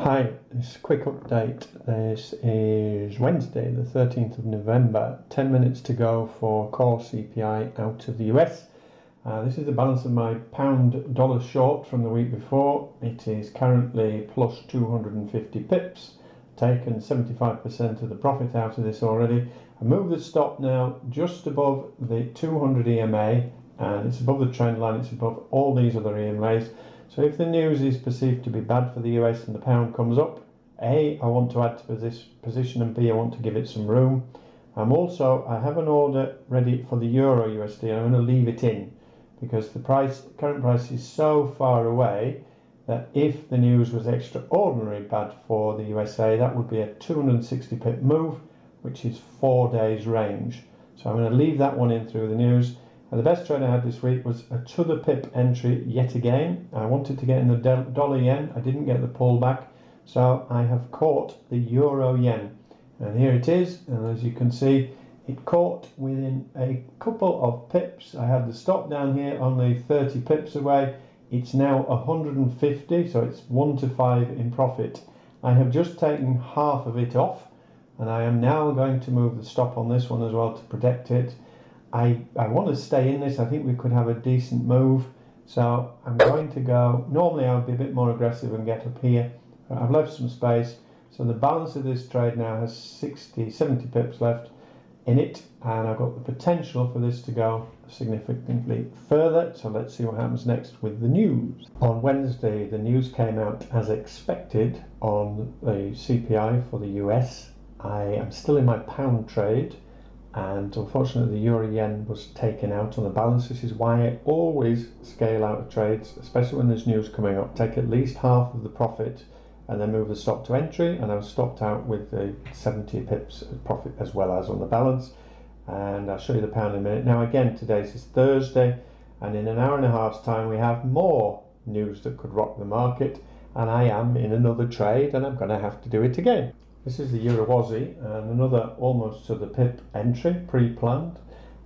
Hi, this quick update. This is Wednesday, the 13th of November, 10 minutes to go for core CPI out of the US. This is the balance of my pound dollar short from the week before. It is currently plus 250 pips, taken 75% of the profit out of this already. I moved the stop now just above the 200 EMA, and it's above the trend line, it's above all these other EMAs. So if the news is perceived to be bad for the US and the pound comes up, A, I want to add to this position, and B, I want to give it some room. I have an order ready for the Euro USD. I'm going to leave it in because the current price is so far away that if the news was extraordinarily bad for the USA, that would be a 260 pip move, which is 4 days range. So I'm going to leave that one in through the news. And the best trade I had this week was a to the pip entry yet again. I wanted to get in the dollar yen. I didn't get the pullback, so I have caught the euro yen. And here it is. And as you can see, it caught within a couple of pips. I had the stop down here only 30 pips away. It's now 150, so it's 1 to 5 in profit. I have just taken half of it off, and I am now going to move the stop on this one as well to protect it. I want to stay in this. I think we could have a decent move, so I'm going to go. Normally I would be a bit more aggressive and get up here. I've left some space, so the balance of this trade now has 70 pips left in it, and I've got the potential for this to go significantly further. So let's see what happens next with the news. On Wednesday, the news came out as expected on the CPI for the US. I am still in my pound trade, and unfortunately the euro yen was taken out on the balance. This is why I always scale out of trades, especially when there's news coming up. Take at least half of the profit and then move the stop to entry, and I was stopped out with the 70 pips profit as well as on the balance. And I'll show you the pound in a minute. Now again, today is Thursday, and in an hour and a half's time we have more news that could rock the market, and I am in another trade and I'm going to have to do it again. This is the Euro Aussie, and another almost to the pip entry, pre-planned.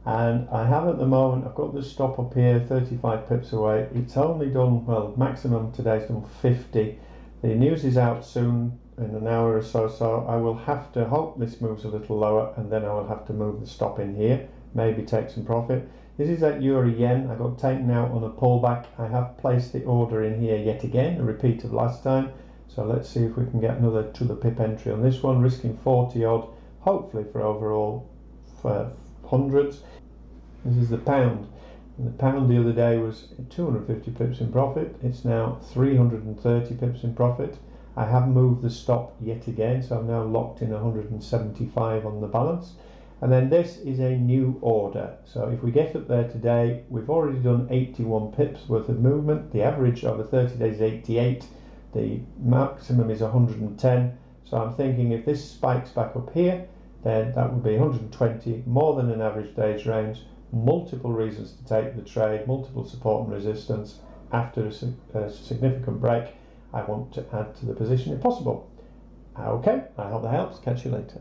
And I have at the moment, I've got the stop up here, 35 pips away. It's only done, well, maximum today's done 50. The news is out soon, in an hour or so, so I will have to hope this moves a little lower, and then I will have to move the stop in here, maybe take some profit. This is that euro yen. I got taken out on a pullback. I have placed the order in here yet again, a repeat of last time. So let's see if we can get another to the pip entry on this one, risking 40 odd, hopefully for overall for hundreds. This is the pound. And the pound the other day was 250 pips in profit. It's now 330 pips in profit. I have moved the stop yet again, so I'm now locked in 175 on the balance. And then this is a new order. So if we get up there today, we've already done 81 pips worth of movement. The average over 30 days is 88. The maximum is 110, so I'm thinking if this spikes back up here, then that would be 120, more than an average day's range. Multiple reasons to take the trade, multiple support and resistance. After a significant break, I want to add to the position if possible. Okay, I hope that helps. Catch you later.